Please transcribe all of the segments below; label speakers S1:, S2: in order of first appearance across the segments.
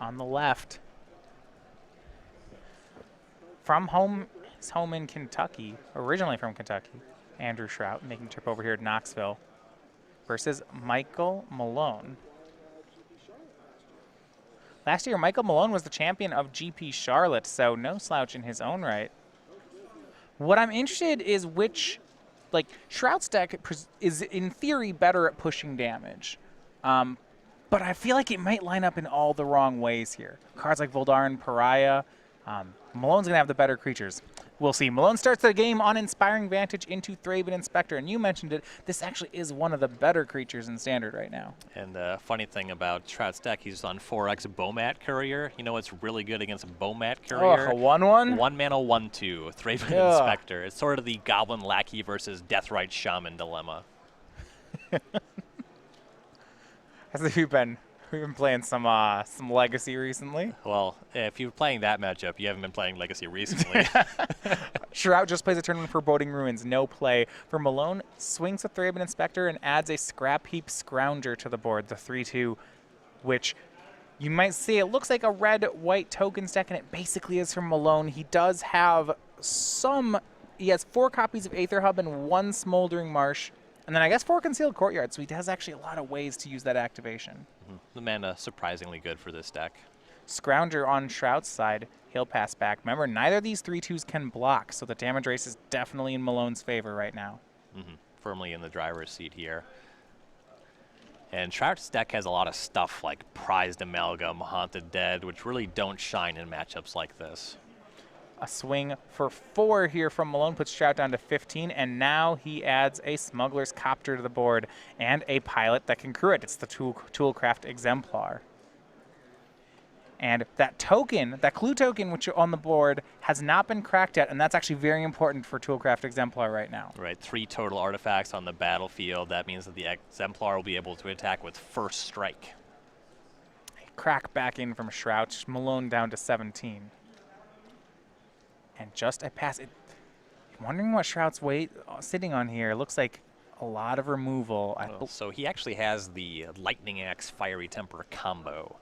S1: on the left. From home, his home in Kentucky, originally from Kentucky, Andrew Shrout making a trip over here to Knoxville versus Michael Malone. Last year, Michael Malone was the champion of GP Charlotte, so no slouch in his own right. What I'm interested is which, like, Shrout's deck is in theory better at pushing damage. But I feel like it might line up in all the wrong ways here. Cards like Voldaren, Pariah, Malone's going to have the better creatures. We'll see. Malone starts the game on Inspiring Vantage into Thraben Inspector, and you mentioned it. This actually is one of the better creatures in Standard right now.
S2: And the funny thing about Shrout's deck, he's on 4x Bomat Courier. You know what's really good against Bomat Courier?
S1: Oh, a 1/1?
S2: 1 mana, 1/2, Thraben Inspector. It's sort of the Goblin Lackey versus Deathrite Shaman dilemma.
S1: We've been playing some Legacy recently.
S2: Well, if you're playing that matchup, you haven't been playing Legacy recently.
S1: Shrout just plays a turn 1 Foreboding Ruins, no play. For Malone, swings a Thraben Inspector and adds a Scrap Heap Scrounger to the board, the 3/2, which you might see it looks like a red-white tokens deck, and it basically is from Malone. He does have he has 4 copies of Aether Hub and 1 Smoldering Marsh, and then I guess 4 Concealed Courtyard, so he has actually a lot of ways to use that activation.
S2: The mana surprisingly good for this deck.
S1: Scrounger on Shroud's side, he'll pass back. Remember, neither of these 3/2s can block, so the damage race is definitely in Malone's favor right now.
S2: Firmly in the driver's seat here. And Shroud's deck has a lot of stuff like Prized Amalgam, Haunted Dead, which really don't shine in matchups like this.
S1: A swing for 4 here from Malone puts Shrout down to 15, and now he adds a Smuggler's Copter to the board and a pilot that can crew it. It's the Toolcraft Exemplar. And that token, that clue token which on the board, has not been cracked yet, and that's actually very important for Toolcraft Exemplar right now.
S2: Right, 3 total artifacts on the battlefield. That means that the Exemplar will be able to attack with first strike.
S1: Crack back in from Shrout, Malone down to 17. And just a pass. I'm wondering what Shrout's sitting on here. It looks like a lot of removal.
S2: So he actually has the Lightning Axe Fiery Temper combo.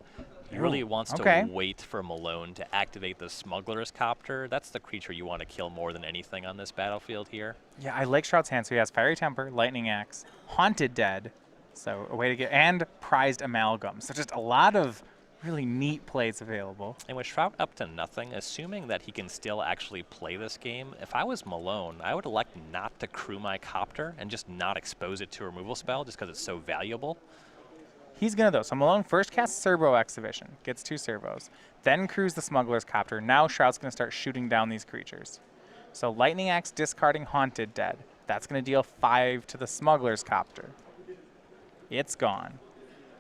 S2: He really wants to wait for Malone to activate the Smuggler's Copter. That's the creature you want to kill more than anything on this battlefield here.
S1: Yeah, I like Shrout's hand. So he has Fiery Temper, Lightning Axe, Haunted Dead, so a way to get, and Prized Amalgam. So just a lot of really neat plays available.
S2: And with Shrout up to nothing, assuming that he can still actually play this game, if I was Malone, I would elect not to crew my Copter and just not expose it to a removal spell just because it's so valuable.
S1: He's going to, though. So Malone first casts Servo Exhibition, gets 2 servos, then crews the Smuggler's Copter. Now Shrout's going to start shooting down these creatures. So Lightning Axe discarding Haunted Dead. That's going to deal 5 to the Smuggler's Copter. It's gone.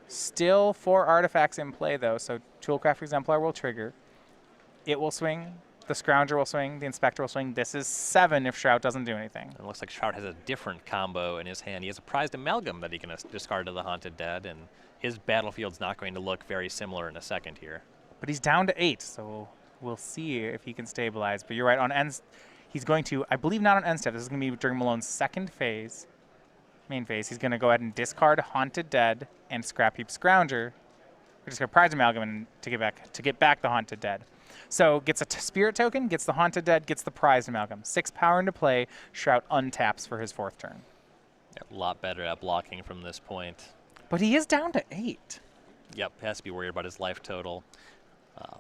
S1: Still 4 artifacts in play, though, so Toolcraft Exemplar will trigger. It will swing. The Scrounger will swing. The Inspector will swing. This is 7 if Shrout doesn't do anything.
S2: It looks like Shrout has a different combo in his hand. He has a Prized Amalgam that he can discard to the Haunted Dead, and his battlefield's not going to look very similar in a second here.
S1: But he's down to 8, so we'll see if he can stabilize. But you're right, on ends, he's going to, I believe not on end step, this is going to be during Malone's second phase. Main phase, he's going to go ahead and discard Haunted Dead and Scrap Heap Scrounger. We're just going to Prized Amalgam and to get back the Haunted Dead. So gets a Spirit Token, gets the Haunted Dead, gets the Prized Amalgam. 6 power into play. Shrout untaps for his 4th turn.
S2: A lot better at blocking from this point.
S1: But he is down to 8.
S2: Yep, has to be worried about his life total.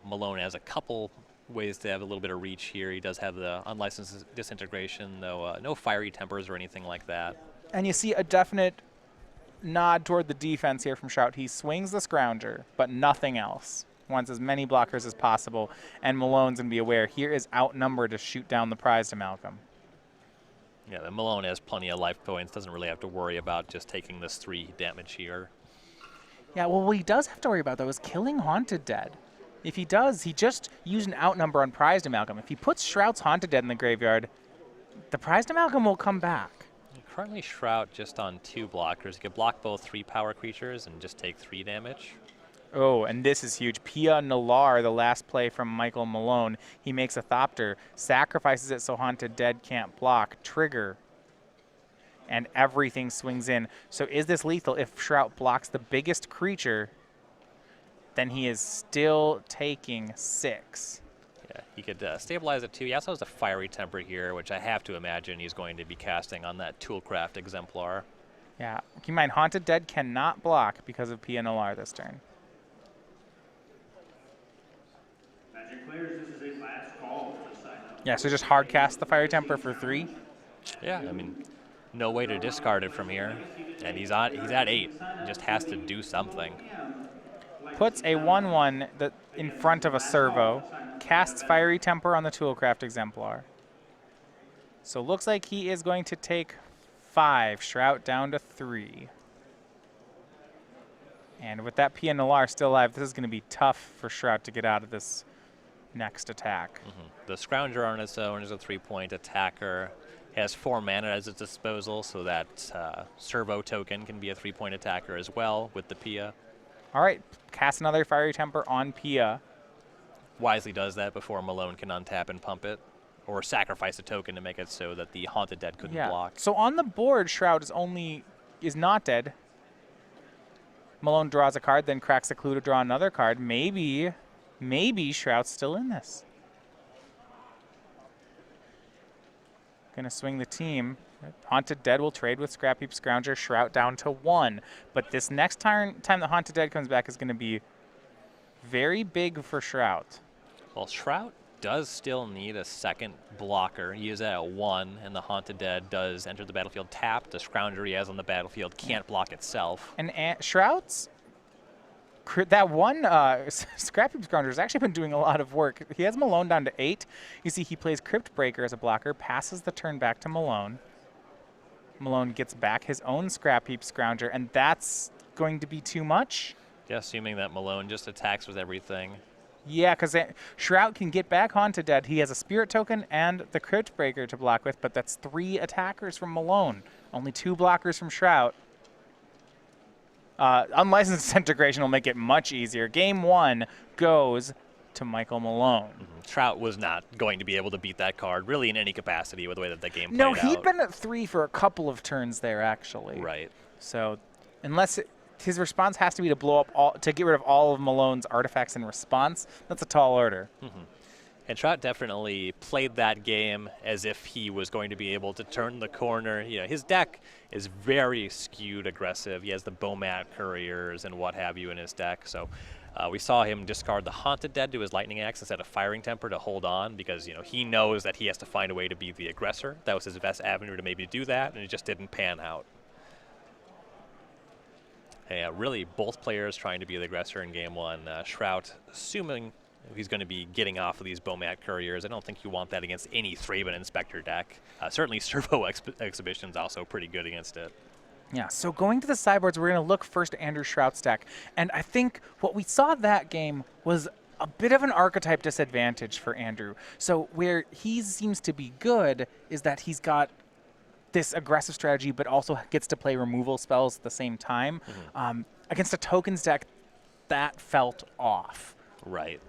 S2: Malone has a couple ways to have a little bit of reach here. He does have the Unlicensed Disintegration, though no Fiery Tempers or anything like that.
S1: And you see a definite nod toward the defense here from Shrout. He swings the Scrounger, but nothing else. Wants as many blockers as possible, and Malone's going to be aware here is outnumbered to shoot down the Prized Amalgam.
S2: Yeah, the Malone has plenty of life points, doesn't really have to worry about just taking this 3 damage here.
S1: Yeah, well, what he does have to worry about, though, is killing Haunted Dead. If he does, he just used an outnumber on Prized Amalgam. If he puts Shrout's Haunted Dead in the graveyard, the Prized Amalgam will come back.
S2: Currently Shrout just on 2 blockers. He could block both 3 power creatures and just take 3 damage.
S1: Oh, and this is huge. Pia Nalar, the last play from Michael Malone. He makes a Thopter, sacrifices it so Haunted Dead can't block, trigger, and everything swings in. So is this lethal if Shrout blocks the biggest creature? then he is still taking 6.
S2: Yeah, he could stabilize it too. He also has a Fiery Temper here, which I have to imagine he's going to be casting on that Toolcraft Exemplar.
S1: Yeah, keep in mind, Haunted Dead cannot block because of PNLR this turn. Yeah, so just hard cast the Fiery Temper for 3.
S2: Yeah, I mean, no way to discard it from here. And he's at 8. He just has to do something.
S1: Puts a 1/1 in front of a servo, casts Fiery Temper on the Toolcraft Exemplar. So looks like he is going to take 5, Shrout down to 3. And with that PNLR still alive, this is going to be tough for Shrout to get out of this next attack.
S2: The Scrounger on its own is a 3-point attacker. Has 4 mana at its disposal, so that servo token can be a 3-point attacker as well with the Pia.
S1: All right, cast another Fiery Temper on Pia.
S2: Wisely does that before Malone can untap and pump it, or sacrifice a token to make it so that the Haunted Dead couldn't block.
S1: So on the board, Shrout is not dead. Malone draws a card, then cracks a clue to draw another card. Maybe Shrout's still in this. Gonna swing the team. Haunted Dead will trade with Scrap Heap Scrounger, Shrout down to 1. But this next time the Haunted Dead comes back is going to be very big for Shrout.
S2: Well, Shrout does still need a second blocker. He is at 1, and the Haunted Dead does enter the battlefield tapped. The Scrounger he has on the battlefield can't block itself.
S1: And Shrout's that one Scrap Heap Scrounger has actually been doing a lot of work. He has Malone down to 8. You see he plays Crypt Breaker as a blocker, passes the turn back to Malone. Malone gets back his own Scrap Heap Scrounger, and that's going to be too much.
S2: Yeah, assuming that Malone just attacks with everything.
S1: Yeah, because Shrout can get back Haunted Dead. He has a Spirit Token and the Crypt Breaker to block with, but that's 3 attackers from Malone. Only 2 blockers from Shrout. Unlicensed Disintegration will make it much easier. Game 1 goes to Michael Malone.
S2: Shrout was not going to be able to beat that card really in any capacity with the way that the game played
S1: No,
S2: out.
S1: he'd been at 3 for a couple of turns there, actually.
S2: Right.
S1: So unless his response has to be to blow up to get rid of all of Malone's artifacts in response, that's a tall order.
S2: And Shrout definitely played that game as if he was going to be able to turn the corner. You know, his deck is very skewed aggressive. He has the Bomat Couriers and what have you in his deck. So we saw him discard the Haunted Dead to his Lightning Axe instead of Firing Temper to hold on because, you know, he knows that he has to find a way to be the aggressor. That was his best avenue to maybe do that, and it just didn't pan out. Yeah, really both players trying to be the aggressor in game 1. Shrout, assuming he's going to be getting off of these Bomat Couriers. I don't think you want that against any Thraben Inspector deck. Certainly Servo Exhibition's also pretty good against it.
S1: Yeah, so going to the sideboards, we're going to look first at Andrew Shrout's deck. And I think what we saw that game was a bit of an archetype disadvantage for Andrew. So where he seems to be good is that he's got this aggressive strategy, but also gets to play removal spells at the same time. Against a tokens deck, that felt off.
S2: Right.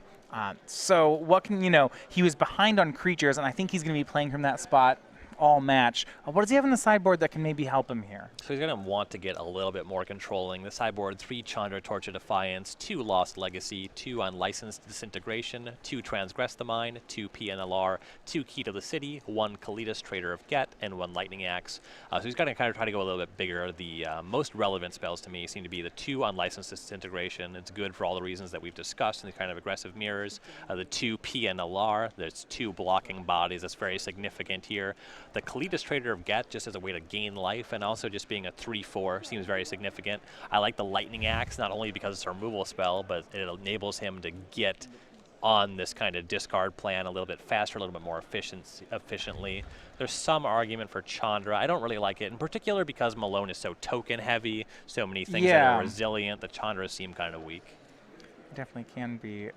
S1: So what can, he was behind on creatures, and I think he's going to be playing from that spot all match. What does he have on the sideboard that can maybe help him here?
S2: So he's going to want to get a little bit more controlling. The sideboard, 3 Chandra, Torch of Defiance, 2 Lost Legacy, 2 Unlicensed Disintegration, 2 Transgress the Mind, 2 PNLR, 2 Key to the City, 1 Kalitas, Trader of Get, and 1 Lightning Axe. So he's going to kind of try to go a little bit bigger. The most relevant spells to me seem to be the 2 Unlicensed Disintegration. It's good for all the reasons that we've discussed in the kind of aggressive mirrors. The 2 PNLR, there's 2 blocking bodies. That's very significant here. The Kalitas, Trader of Get, just as a way to gain life, and also just being a 3/4 seems very significant. I like the Lightning Axe, not only because it's a removal spell, but it enables him to get on this kind of discard plan a little bit faster, a little bit more efficiently. There's some argument for Chandra. I don't really like it, in particular because Malone is so token heavy, so many things that are resilient. The Chandras seem kind of weak.
S1: Definitely can be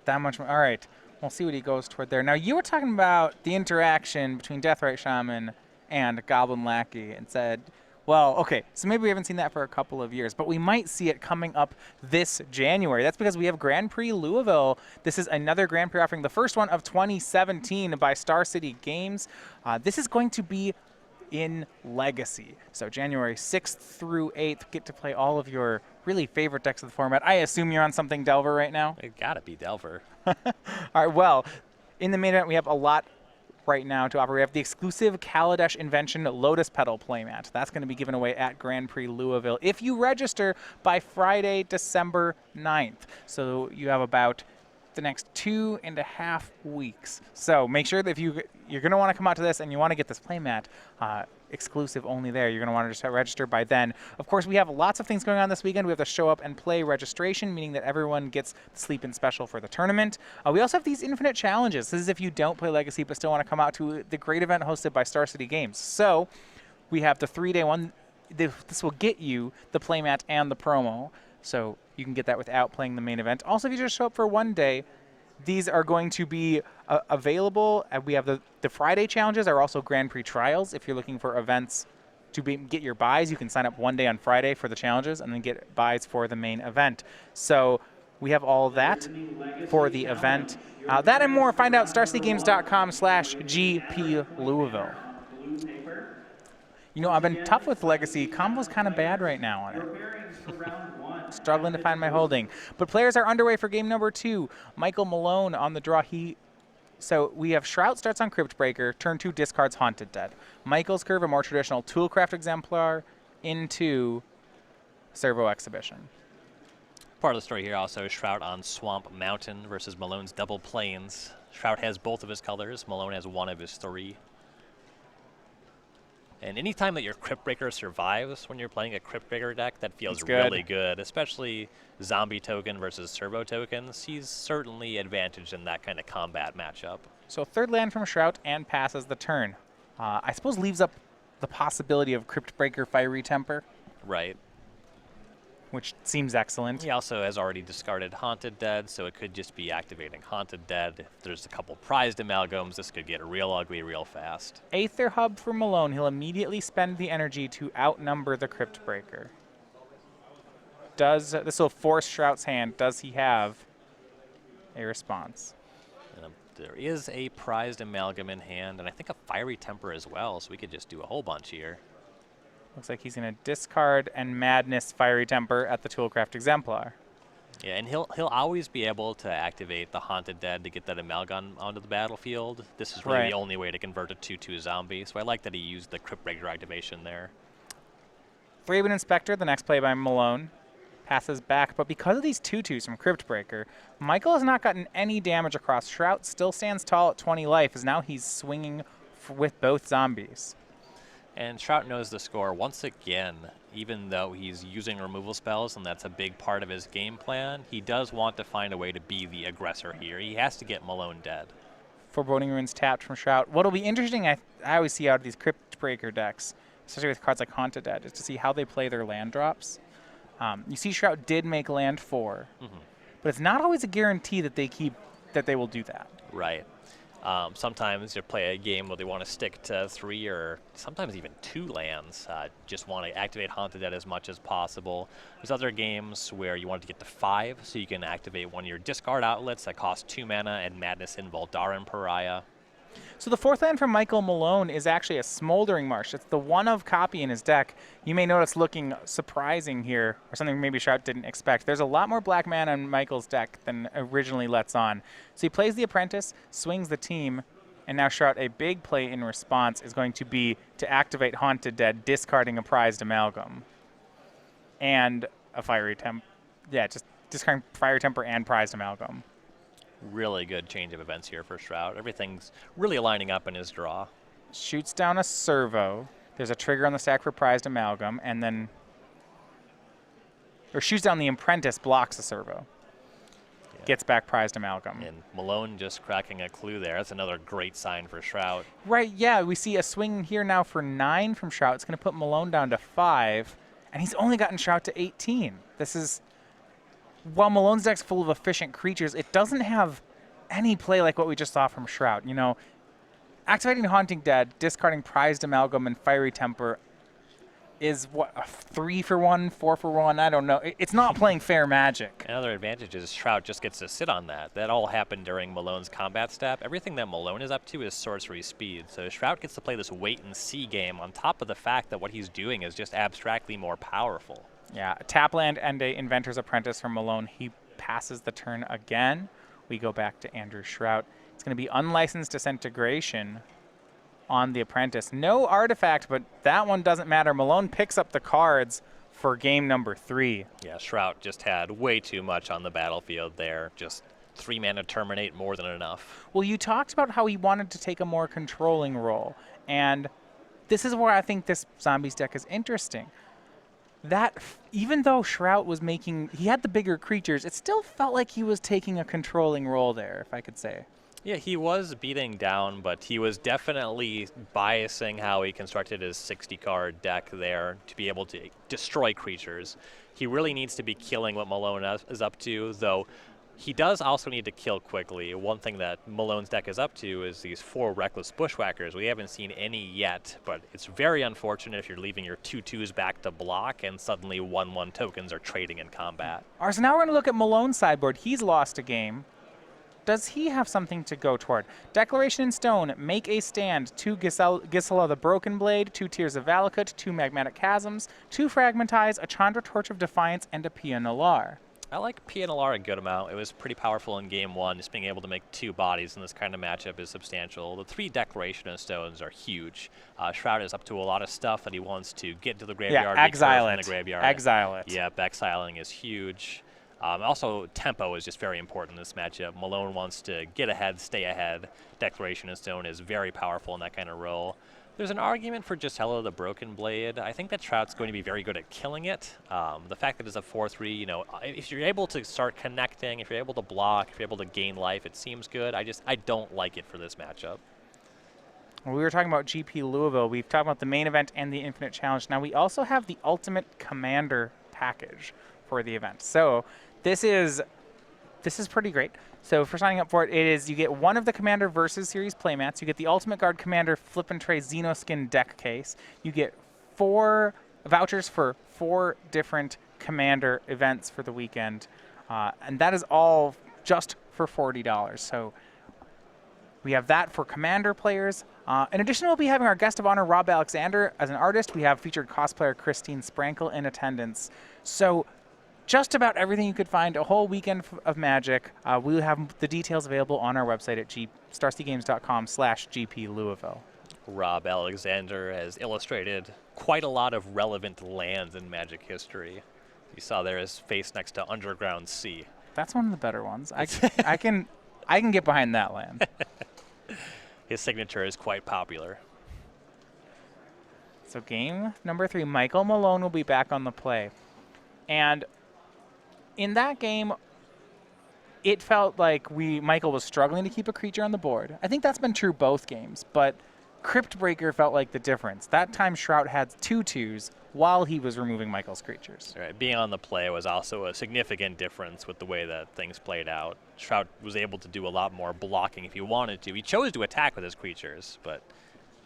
S1: that much more. All right. We'll see what he goes toward there. Now, you were talking about the interaction between Deathrite Shaman and Goblin Lackey and said, well, okay, so maybe we haven't seen that for a couple of years, but we might see it coming up this January. That's because we have Grand Prix Louisville. This is another Grand Prix offering, the first one of 2017 by Star City Games. This is going to be in Legacy. So January 6th through 8th, get to play all of your really favorite decks of the format. I assume you're on something Delver right now?
S2: It gotta be Delver.
S1: All right, well, in the main event, we have a lot right now to offer. We have the exclusive Kaladesh Invention Lotus Petal playmat. That's going to be given away at Grand Prix Louisville if you register by Friday, December 9th. So you have about the next 2.5 weeks. So make sure that if you're going to want to come out to this and you want to get this playmat, exclusive only there. You're going to want to just register by then. Of course, we have lots of things going on this weekend. We have the show up and play registration, meaning that everyone gets the sleep in special for the tournament. We also have these infinite challenges. This is if you don't play Legacy but still want to come out to the great event hosted by Star City Games. So we have the 3-day one. This will get you the playmat and the promo. So you can get that without playing the main event. Also, if you just show up for one day, these are going to be available. We have the Friday challenges are also Grand Prix trials. If you're looking for events to get your buys, you can sign up one day on Friday for the challenges and then get buys for the main event. So we have all that for the event. That and more, find out starcitygames.com/GP Louisville. You know, I've been tough with Legacy. Combo's kind of bad right now on it. Struggling to find my holding. But players are underway for game number 2. Michael Malone on the draw. So we have Shrout starts on Cryptbreaker. Turn 2 discards Haunted Dead. Michael's Curve, a more traditional Toolcraft exemplar into Servo Exhibition.
S2: Part of the story here also, Shrout on Swamp Mountain versus Malone's Double Plains. Shrout has both of his colors. Malone has one of his 3. And anytime that your Cryptbreaker survives when you're playing a Cryptbreaker deck, that feels really good, especially Zombie Token versus Servo Tokens. He's certainly advantaged in that kind of combat matchup.
S1: So 3rd land from Shrout and passes the turn. I suppose leaves up the possibility of Cryptbreaker Fiery Temper.
S2: Right.
S1: Which seems excellent.
S2: He also has already discarded Haunted Dead, so it could just be activating Haunted Dead. If there's a couple prized amalgams, this could get real ugly real fast.
S1: Aether Hub for Malone. He'll immediately spend the energy to outnumber the Cryptbreaker. This will force Shrout's hand. Does he have a response?
S2: And there is a prized amalgam in hand, and I think a Fiery Temper as well, so we could just do a whole bunch here.
S1: Looks like he's going to discard and Madness Fiery Temper at the Toolcraft Exemplar.
S2: Yeah, and he'll always be able to activate the Haunted Dead to get that amalgam onto the battlefield. This is really the only way to convert a 2/2 zombie, so I like that he used the Cryptbreaker activation there.
S1: Thraben Inspector, the next play by Malone, passes back, but because of these 2/2s from Cryptbreaker, Michael has not gotten any damage across. Shrout still stands tall at 20 life, as now he's swinging with both zombies.
S2: And Shrout knows the score once again. Even though he's using removal spells, and that's a big part of his game plan, he does want to find a way to be the aggressor here. He has to get Malone dead.
S1: Foreboding Ruins tapped from Shrout. What'll be interesting, I always see out of these Cryptbreaker decks, especially with cards like Haunted Dead, is to see how they play their land drops. You see Shrout did make land 4, but it's not always a guarantee that they will do that.
S2: Right. Sometimes you play a game where they want to stick to 3 or sometimes even 2 lands, just want to activate Haunted Dead as much as possible. There's other games where you want to get to 5, so you can activate one of your discard outlets that cost 2 mana and Madness in Voldaran Pariah.
S1: So the 4th land from Michael Malone is actually a Smoldering Marsh. It's the one-of copy in his deck. You may notice looking surprising here, or something maybe Shrout didn't expect. There's a lot more black mana in Michael's deck than originally lets on. So he plays the Apprentice, swings the team, and now Shrout, a big play in response is going to be to activate Haunted Dead, discarding a prized amalgam. And a Fiery Temper. Yeah, just discarding Fiery Temper and prized amalgam.
S2: Really good change of events here for Shrout. Everything's really lining up in his draw.
S1: Shoots down a Servo. There's a trigger on the stack for prized amalgam, and then... Or shoots down the Apprentice, blocks the Servo. Yeah. Gets back prized amalgam.
S2: And Malone just cracking a clue there. That's another great sign for Shrout.
S1: Right, yeah. We see a swing here now for 9 from Shrout. It's going to put Malone down to 5, and he's only gotten Shrout to 18. This is... While Malone's deck's full of efficient creatures, it doesn't have any play like what we just saw from Shrout. You know, activating Haunting Dead, discarding prized amalgam and Fiery Temper, is what, a 3-for-1, 4-for-1? I don't know. It's not playing fair Magic.
S2: Another advantage is Shrout just gets to sit on that. That all happened during Malone's combat step. Everything that Malone is up to is sorcery speed. So Shrout gets to play this wait-and-see game on top of the fact that what he's doing is just abstractly more powerful.
S1: Yeah, a tap land and a Inventor's Apprentice from Malone. He passes the turn again. We go back to Andrew Shrout. It's going to be Unlicensed Disintegration on the Apprentice. No artifact, but that one doesn't matter. Malone picks up the cards for game number 3.
S2: Yeah, Shrout just had way too much on the battlefield there. Just 3 mana Terminate, more than enough.
S1: Well, you talked about how he wanted to take a more controlling role, and this is where I think this Zombies deck is interesting. That even though Shrout was he had the bigger creatures, it still felt like he was taking a controlling role there, if I could say.
S2: Yeah, he was beating down, but he was definitely biasing how he constructed his 60-card deck there to be able to destroy creatures. He really needs to be killing what Malone is up to, though he does also need to kill quickly. One thing that Malone's deck is up to is these 4 Reckless Bushwhackers. We haven't seen any yet, but it's very unfortunate if you're leaving your 2/2s back to block and suddenly 1/1 tokens are trading in combat. All right,
S1: so now we're going to look at Malone's sideboard. He's lost a game. Does he have something to go toward? Declaration in Stone, Make a Stand, 2 Gisela the Broken Blade, 2 Tears of Valakut, 2 Magmatic Chasms, 2 Fragmentize, a Chandra Torch of Defiance, and a Pia Nalar.
S2: I like Pia Nalar a good amount. It was pretty powerful in game 1. Just being able to make 2 bodies in this kind of matchup is substantial. The 3 Declaration in Stones are huge. Shrout is up to a lot of stuff that he wants to get into the graveyard.
S1: Yeah, exile it.
S2: The graveyard.
S1: Exile it.
S2: Yep, exiling is huge. Also, tempo is just very important in this matchup. Malone wants to get ahead, stay ahead. Declaration in Stone is very powerful in that kind of role. There's an argument for Gisela the Broken Blade. I think that Shrout's going to be very good at killing it. The fact that it's a 4/3, you know, if you're able to start connecting, if you're able to block, if you're able to gain life, it seems good. I don't like it for this matchup.
S1: Well, we were talking about GP Louisville. We've talked about the main event and the Infinite Challenge. Now we also have the Ultimate Commander package for the event. So this is pretty great. So for signing up for it, you get one of the Commander Versus Series playmats. You get the Ultimate Guard Commander Flip and Tray Xenoskin deck case. You get 4 vouchers for 4 different Commander events for the weekend. And that is all just for $40. So we have that for Commander players. In addition, we'll be having our guest of honor, Rob Alexander, as an artist. We have featured cosplayer Christine Sprankle in attendance. So just about everything you could find, a whole weekend of Magic. We'll have the details available on our website at starcgames.com/GP Louisville.
S2: Rob Alexander has illustrated quite a lot of relevant lands in Magic history. You saw there his face next to Underground Sea.
S1: That's one of the better ones. I can get behind that land.
S2: His signature is quite popular.
S1: So game number 3, Michael Malone will be back on the play. And in that game, it felt like Michael was struggling to keep a creature on the board. I think that's been true both games, but Crypt Breaker felt like the difference. That time Shrout had 2 2s while he was removing Michael's creatures.
S2: Right, being on the play was also a significant difference with the way that things played out. Shrout was able to do a lot more blocking if he wanted to. He chose to attack with his creatures, but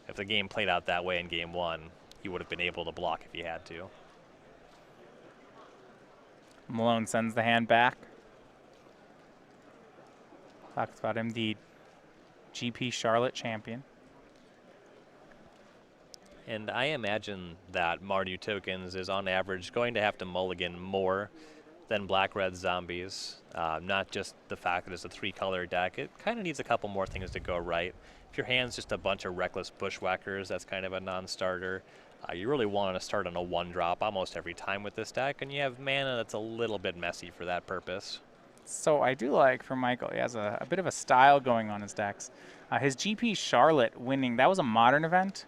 S2: if the game played out that way in game 1, he would have been able to block if he had to.
S1: Malone sends the hand back. Talks about him, the GP Charlotte champion.
S2: And I imagine that Mardu Tokens is on average going to have to mulligan more than Black-Red Zombies. Not just the fact that it's a 3-color deck. It kind of needs a couple more things to go right. If your hand's just a bunch of Reckless Bushwhackers, that's kind of a non-starter. You really want to start on a 1-drop almost every time with this deck, and you have mana that's a little bit messy for that purpose.
S1: So I do like for Michael, he has a bit of a style going on his decks. His GP Charlotte winning, that was a Modern event.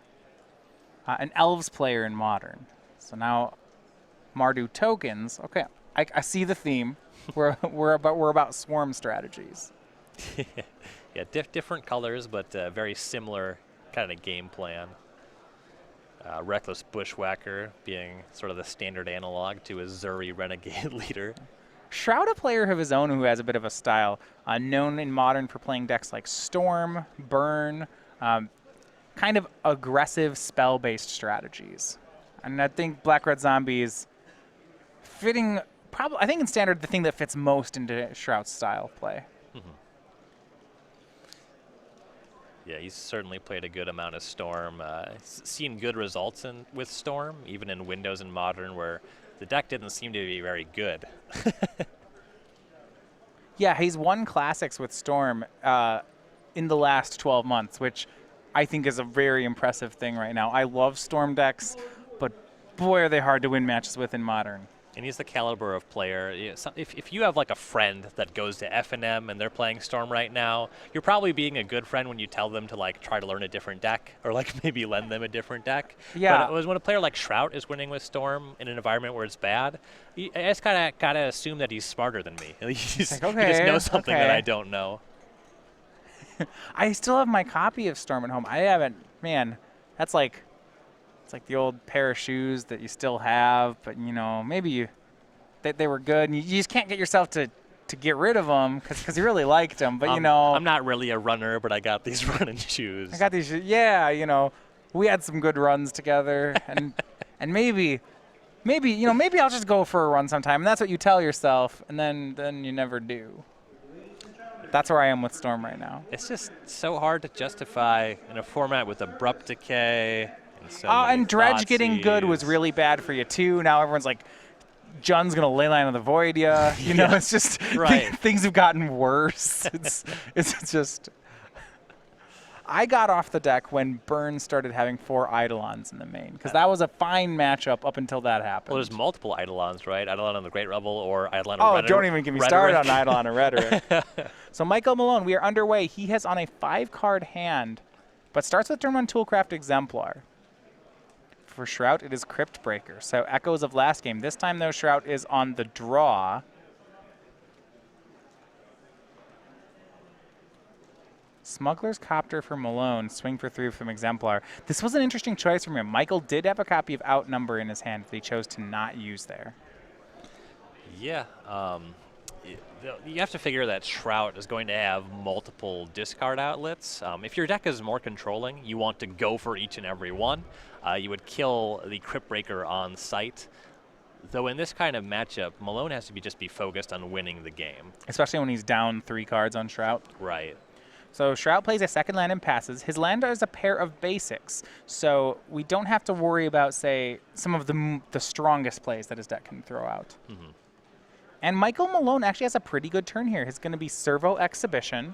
S1: An Elves player in Modern. So now Mardu Tokens. Okay, I see the theme. we're about swarm strategies.
S2: Yeah, different colors, but very similar kind of game plan. Reckless Bushwhacker being sort of the standard analog to a Zuri Renegade leader.
S1: Shrout, a player of his own who has a bit of a style, known in Modern for playing decks like Storm, Burn, kind of aggressive spell-based strategies. And I think Black-Red Zombie is fitting, probably, I think in Standard, the thing that fits most into Shrout's style play.
S2: Yeah, he's certainly played a good amount of Storm. Seen good results with Storm, even in Windows and Modern, where the deck didn't seem to be very good.
S1: Yeah, he's won Classics with Storm in the last 12 months, which I think is a very impressive thing right now. I love Storm decks, but boy, are they hard to win matches with in Modern.
S2: And he's the caliber of player. If you have like a friend that goes to FNM and they're playing Storm right now, you're probably being a good friend when you tell them to like try to learn a different deck or like maybe lend them a different deck.
S1: Yeah.
S2: But when a player like Shrout is winning with Storm in an environment where it's bad, I just gotta assume that he's smarter than me. He just knows something that I don't know.
S1: I still have my copy of Storm at home. I haven't, man, that's like, it's like the old pair of shoes that you still have, but you know, maybe they were good, and you just can't get yourself to get rid of them because you really liked them. But you know,
S2: I'm not really a runner, but I got these running shoes.
S1: I got these, yeah. You know, we had some good runs together, and maybe I'll just go for a run sometime. And that's what you tell yourself, and then you never do. That's where I am with Storm right now.
S2: It's just so hard to justify in a format with Abrupt Decay. And
S1: Dredge getting good was really bad for you too. Now everyone's like, Jun's gonna Leyline of the Void, you know, it's just things have gotten worse. It's just. I got off the deck when Burn started having 4 Eidolons in the main, because that was a fine matchup up until that happened.
S2: Well, there's multiple Eidolons, right? Eidolon on the Great Rebel or Eidolon
S1: of
S2: Rhetoric.
S1: Don't even get me started on Eidolon of Rhetoric. So Michael Malone, we are underway. He has on a 5-card hand, but starts with turn 1 Toolcraft Exemplar. For Shrout, it is Crypt Breaker. So echoes of last game. This time, though, Shrout is on the draw. Smuggler's Copter for Malone. Swing for 3 from Exemplar. This was an interesting choice from him. Michael did have a copy of Outnumber in his hand that he chose to not use there.
S2: Yeah. You have to figure that Shrout is going to have multiple discard outlets. If your deck is more controlling, you want to go for each and every one. You would kill the Crypt Breaker on sight. Though in this kind of matchup, Malone has to just be focused on winning the game.
S1: Especially when he's down 3 cards on Shrout.
S2: Right.
S1: So Shrout plays a second land and passes. His land is a pair of basics, so we don't have to worry about, say, some of the strongest plays that his deck can throw out. And Michael Malone actually has a pretty good turn here. He's going to be Servo Exhibition,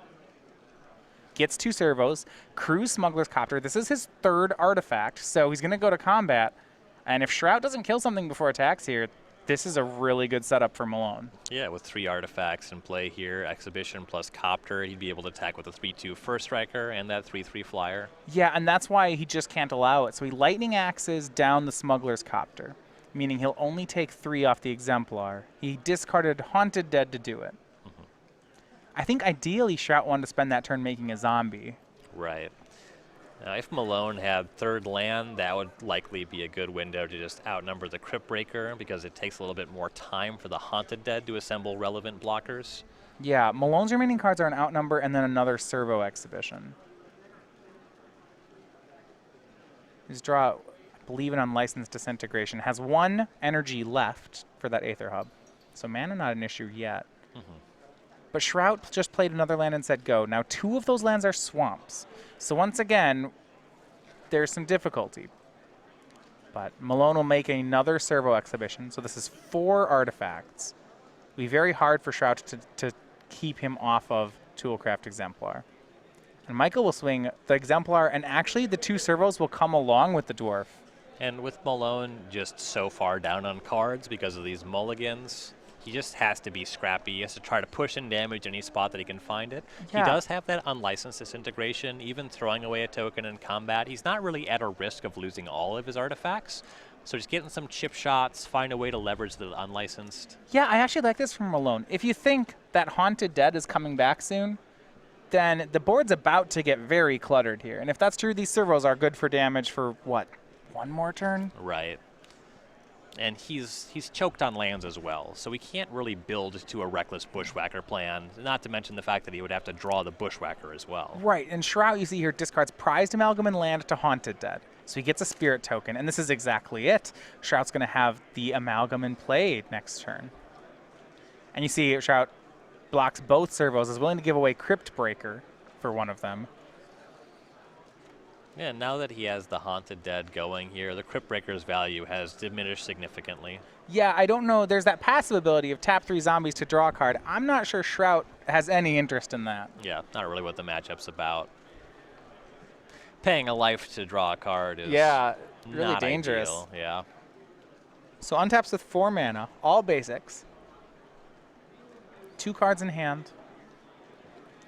S1: gets 2 servos, Cruise Smuggler's Copter. This is his 3rd artifact, so he's going to go to combat. And if Shrout doesn't kill something before attacks here, this is a really good setup for Malone.
S2: Yeah, with 3 artifacts in play here, Exhibition plus Copter, he'd be able to attack with a 3/2 First Striker and that 3/3 Flyer.
S1: Yeah, and that's why he just can't allow it. So he Lightning Axes down the Smuggler's Copter, meaning he'll only take 3 off the Exemplar. He discarded Haunted Dead to do it. I think ideally Shrout wanted to spend that turn making a zombie.
S2: Right. Now, if Malone had 3rd land, that would likely be a good window to just outnumber the Crypt Breaker because it takes a little bit more time for the Haunted Dead to assemble relevant blockers.
S1: Yeah, Malone's remaining cards are an Outnumber and then another Servo Exhibition. His draw, I believe in Unlicensed Disintegration, has 1 energy left for that Aether Hub. So mana not an issue yet. But Shrout just played another land and said go. Now 2 of those lands are swamps. So once again, there's some difficulty. But Malone will make another Servo Exhibition. So this is 4 artifacts. It'll be very hard for Shrout to keep him off of Toolcraft Exemplar. And Michael will swing the Exemplar, and actually the 2 servos will come along with the Dwarf.
S2: And with Malone just so far down on cards because of these mulligans, he just has to be scrappy. He has to try to push in damage any spot that he can find it. Yeah. He does have that Unlicensed Disintegration. Even throwing away a token in combat, he's not really at a risk of losing all of his artifacts. So just getting some chip shots, find a way to leverage the Unlicensed.
S1: Yeah, I actually like this from Malone. If you think that Haunted Dead is coming back soon, then the board's about to get very cluttered here. And if that's true, these servos are good for damage for, what, 1 more turn?
S2: Right. And he's choked on lands as well, so he can't really build to a reckless Bushwhacker plan, not to mention the fact that he would have to draw the Bushwhacker as well.
S1: Right, and Shrout, you see here, discards Prized Amalgam and land to Haunted Dead. So he gets a Spirit token, and this is exactly it. Shrout's going to have the Amalgam in play next turn. And you see Shrout blocks both servos, is willing to give away Crypt Breaker for one of them.
S2: Yeah, now that he has the Haunted Dead going here, the Crypt Breaker's value has diminished significantly.
S1: Yeah, I don't know. There's that passive ability of tap 3 zombies to draw a card. I'm not sure Shrout has any interest in that.
S2: Yeah, not really what the matchup's about. Paying a life to draw a card is
S1: really dangerous.
S2: Ideal. Yeah.
S1: So untaps with 4 mana, all basics. 2 cards in hand.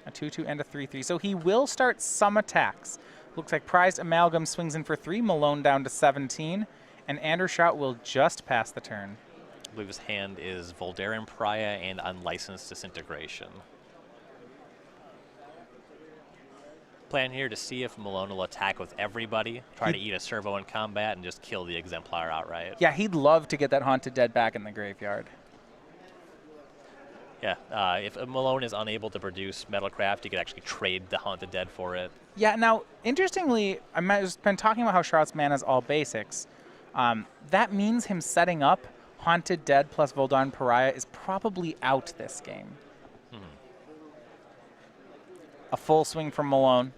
S1: A 2/2 and a 3/3. So he will start some attacks. Looks like Prized Amalgam swings in for 3, Malone down to 17, and Andrew Shrout will just pass the turn.
S2: I believe his hand is Voldaren Pariah and Unlicensed Disintegration. Plan here to see if Malone will attack with everybody, try to eat a servo in combat, and just kill the Exemplar outright.
S1: Yeah, he'd love to get that Haunted Dead back in the graveyard.
S2: Yeah, if Malone is unable to produce Metalcraft, you could actually trade the Haunted Dead for it.
S1: Yeah, now, interestingly, I've been talking about how Shrout's mana is all basics. That means him setting up Haunted Dead plus Voldaren Pariah is probably out this game. A full swing from Malone.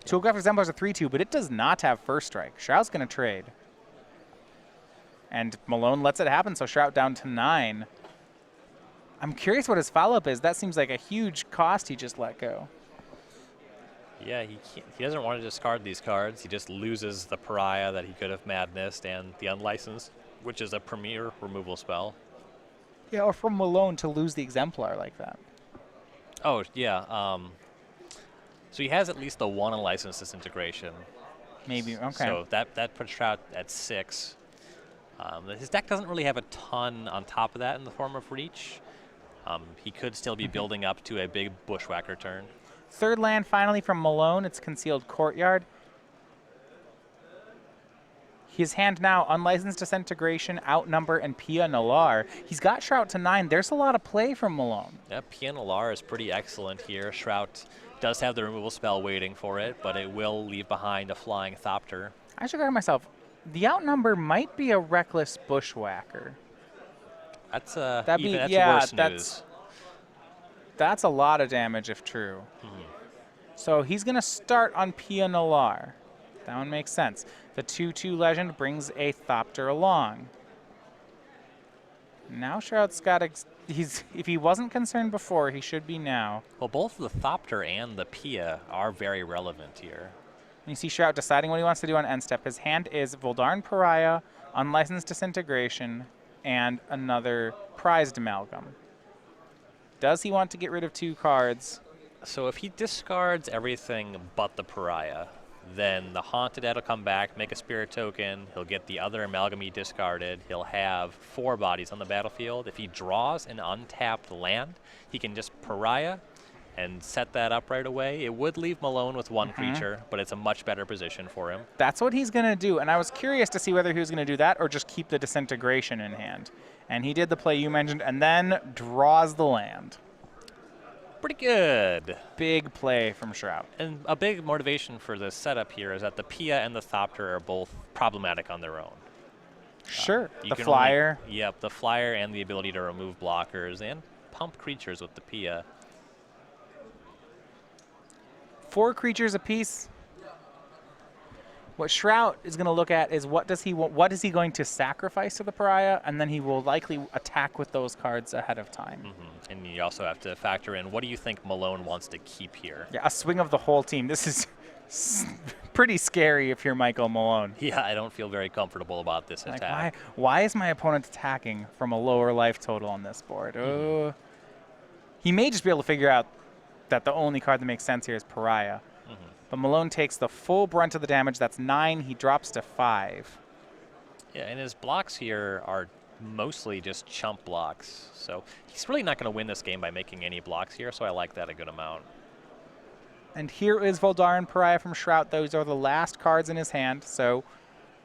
S1: Toolgraph Exemplar is a 3/2, but it does not have first strike. Shrout's going to trade. And Malone lets it happen, so Shrout down to 9. I'm curious what his follow-up is. That seems like a huge cost he just let go.
S2: Yeah, he doesn't want to discard these cards. He just loses the Pariah that he could have Madnessed and the Unlicensed, which is a premier removal spell.
S1: Yeah, or from Malone to lose the Exemplar like that.
S2: Oh, yeah. So he has at least the 1 Unlicensed Disintegration.
S1: Maybe, okay.
S2: So that puts Shrout at 6. His deck doesn't really have a ton on top of that in the form of reach. He could still be building up to a big Bushwhacker turn.
S1: Third land finally from Malone. It's Concealed Courtyard. His hand now, Unlicensed Disintegration, Outnumber, and Pia Nalar. He's got Shrout to 9. There's a lot of play from Malone.
S2: Yeah, Pia Nalar is pretty excellent here. Shrout does have the removal spell waiting for it, but it will leave behind a Flying Thopter.
S1: I should go to myself. The Outnumber might be a Reckless Bushwhacker.
S2: That's
S1: worse
S2: news.
S1: That's a lot of damage if true. So he's going to start on Pia Nalar. That one makes sense. The 2/2 legend brings a Thopter along. Now Shrout's got if he wasn't concerned before, he should be now.
S2: Well, both the Thopter and the Pia are very relevant here.
S1: And you see Shrout deciding what he wants to do on end step. His hand is Voldaren Pariah, Unlicensed Disintegration, and another Prized Amalgam. Does he want to get rid of 2 cards?
S2: So if he discards everything but the Pariah, then the Haunted Dead will come back, make a Spirit token, he'll get the other Amalgam he discarded, he'll have 4 bodies on the battlefield. If he draws an untapped land, he can just Pariah and set that up right away. It would leave Malone with 1 creature, but it's a much better position for him.
S1: That's what he's going to do, and I was curious to see whether he was going to do that or just keep the Disintegration in hand. And he did the play you mentioned, and then draws the land.
S2: Pretty good.
S1: Big play from Shrout.
S2: And a big motivation for this setup here is that the Pia and the Thopter are both problematic on their own.
S1: Sure. The flyer.
S2: Yep, the flyer and the ability to remove blockers and pump creatures with the Pia.
S1: 4 creatures apiece. What Shrout is going to look at is what is he going to sacrifice to the Pariah, and then he will likely attack with those cards ahead of time.
S2: And you also have to factor in, what do you think Malone wants to keep here?
S1: Yeah, a swing of the whole team. This is pretty scary if you're Michael Malone.
S2: Yeah, I don't feel very comfortable about this attack.
S1: Why is my opponent attacking from a lower life total on this board? He may just be able to figure out that the only card that makes sense here is Pariah. But Malone takes the full brunt of the damage. That's 9. He drops to 5.
S2: Yeah, and his blocks here are mostly just chump blocks. So he's really not going to win this game by making any blocks here, so I like that a good amount.
S1: And here is Voldaren Pariah from Shrout. Those are the last cards in his hand. So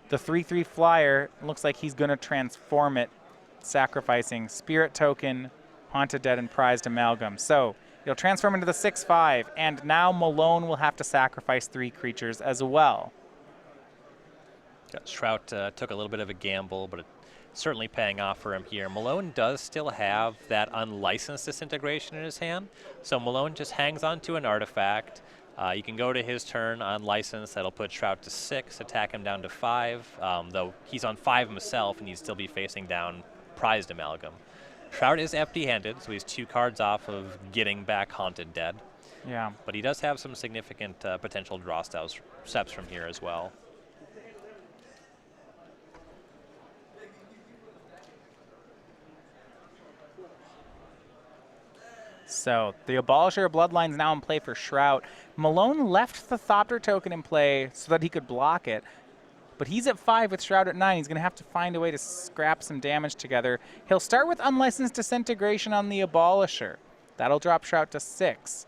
S1: The 3/3 flyer looks like he's going to transform it, sacrificing Spirit Token, Haunted Dead, and Prized Amalgam. So he'll transform into the 6/5, and now Malone will have to sacrifice 3 creatures as well.
S2: Shrout took a little bit of a gamble, but it's certainly paying off for him here. Malone does still have that unlicensed disintegration in his hand, so Malone just hangs on to an artifact. You can go to his turn unlicensed. That'll put Shrout to 6, attack him down to 5, though he's on 5 himself, and he'd still be facing down Prized Amalgam. Shrout is empty-handed, so he's 2 cards off of getting back Haunted Dead.
S1: Yeah.
S2: But he does have some significant potential draw steps from here as well.
S1: So the Abolisher of Bloodlines now in play for Shrout. Malone left the Thopter token in play so that he could block it, but he's at 5 with Shrout at 9. He's going to have to find a way to scrap some damage together. He'll start with Unlicensed Disintegration on the Abolisher. That'll drop Shrout to 6.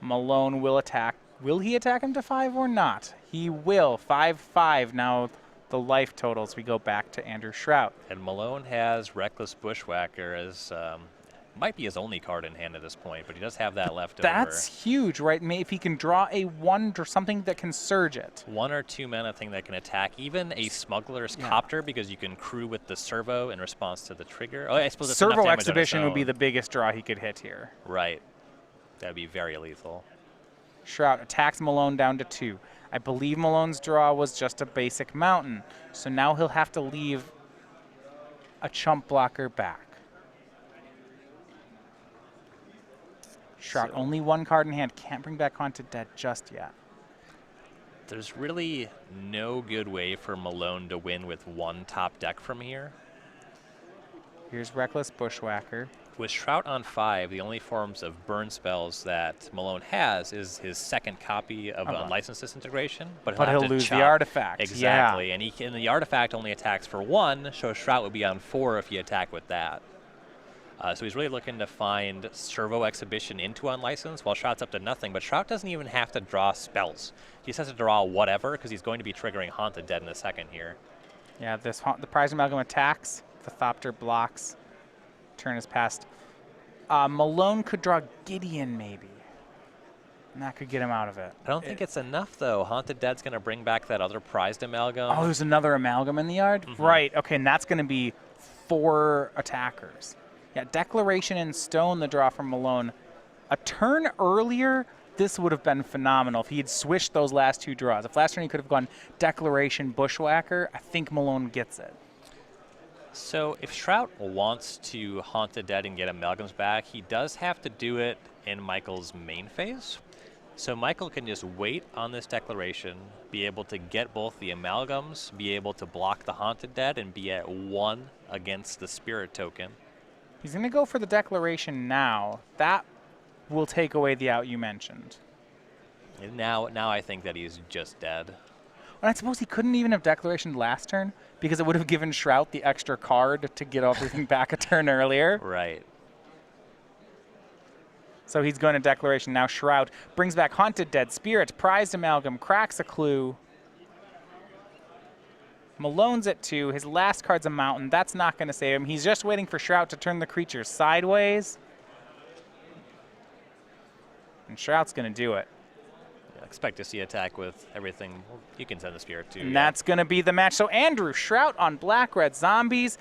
S1: Malone will attack. Will he attack him to 5 or not? He will. 5/5 now. The life totals. We go back to Andrew Shrout.
S2: And Malone has Reckless Bushwhacker as might be his only card in hand at this point, but he does have that left over.
S1: That's huge, right? If he can draw a 1 or something that can surge it.
S2: 1 or 2 mana thing that can attack even a Smuggler's Copter, because you can crew with the Servo in response to the trigger. Oh, I suppose it's
S1: Servo Exhibition would be the biggest draw he could hit here.
S2: Right. That'd be very lethal.
S1: Shrout attacks Malone down to 2. I believe Malone's draw was just a basic mountain, so now he'll have to leave a chump blocker back. Shrout, only 1 card in hand. Can't bring back Haunted Dead just yet.
S2: There's really no good way for Malone to win with 1 top deck from here.
S1: Here's Reckless Bushwhacker.
S2: With Shrout on 5, the only forms of burn spells that Malone has is his 2nd copy of Unlicensed Disintegration. But
S1: he'll lose the artifact.
S2: Exactly.
S1: Yeah.
S2: And the artifact only attacks for 1, so Shrout would be on 4 if you attack with that. So he's really looking to find Servo Exhibition into Unlicensed, while Shrout's up to nothing. But Shrout doesn't even have to draw spells. He just has to draw whatever, because he's going to be triggering Haunted Dead in a second here.
S1: Yeah, the Prized Amalgam attacks. The Thopter blocks. Turn is passed. Malone could draw Gideon, maybe. And that could get him out of it.
S2: I don't think it's enough, though. Haunted Dead's going to bring back that other Prized Amalgam.
S1: Oh, there's another Amalgam in the yard? Right, okay, and that's going to be 4 attackers. Yeah, Declaration in Stone, the draw from Malone. A turn earlier, this would have been phenomenal if he had swished those last 2 draws. If last turn he could have gone Declaration, Bushwhacker, I think Malone gets it.
S2: So if Shrout wants to Haunted Dead and get Amalgams back, he does have to do it in Michael's main phase. So Michael can just wait on this Declaration, be able to get both the Amalgams, be able to block the Haunted Dead, and be at 1 against the Spirit Token.
S1: He's going to go for the Declaration now. That will take away the out you mentioned.
S2: And now I think that he's just dead.
S1: And I suppose he couldn't even have Declaration last turn because it would have given Shrout the extra card to get everything back a turn earlier.
S2: Right.
S1: So he's going to Declaration. Now Shrout brings back Haunted Dead, Spirit, Prized Amalgam, cracks a clue. Malone's at 2. His last card's a mountain. That's not going to save him. He's just waiting for Shrout to turn the creature sideways. And Shrout's going to do it.
S2: Yeah, expect to see attack with everything. You can send the Spirit too.
S1: And that's going to be the match. So Andrew Shrout on Black-Red Zombies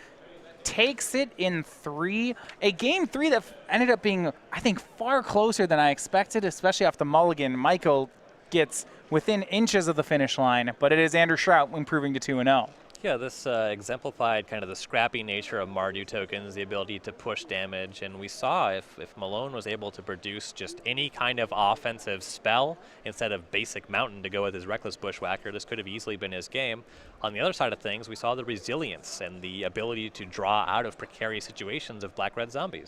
S1: takes it in 3. A game 3 that ended up being, I think, far closer than I expected, especially off the mulligan. Michael gets within inches of the finish line, but it is Andrew Shrout improving to 2-0.
S2: Yeah, this exemplified kind of the scrappy nature of Mardu tokens, the ability to push damage, and we saw if Malone was able to produce just any kind of offensive spell instead of basic mountain to go with his Reckless Bushwhacker, this could have easily been his game. On the other side of things, we saw the resilience and the ability to draw out of precarious situations of Black-Red Zombies.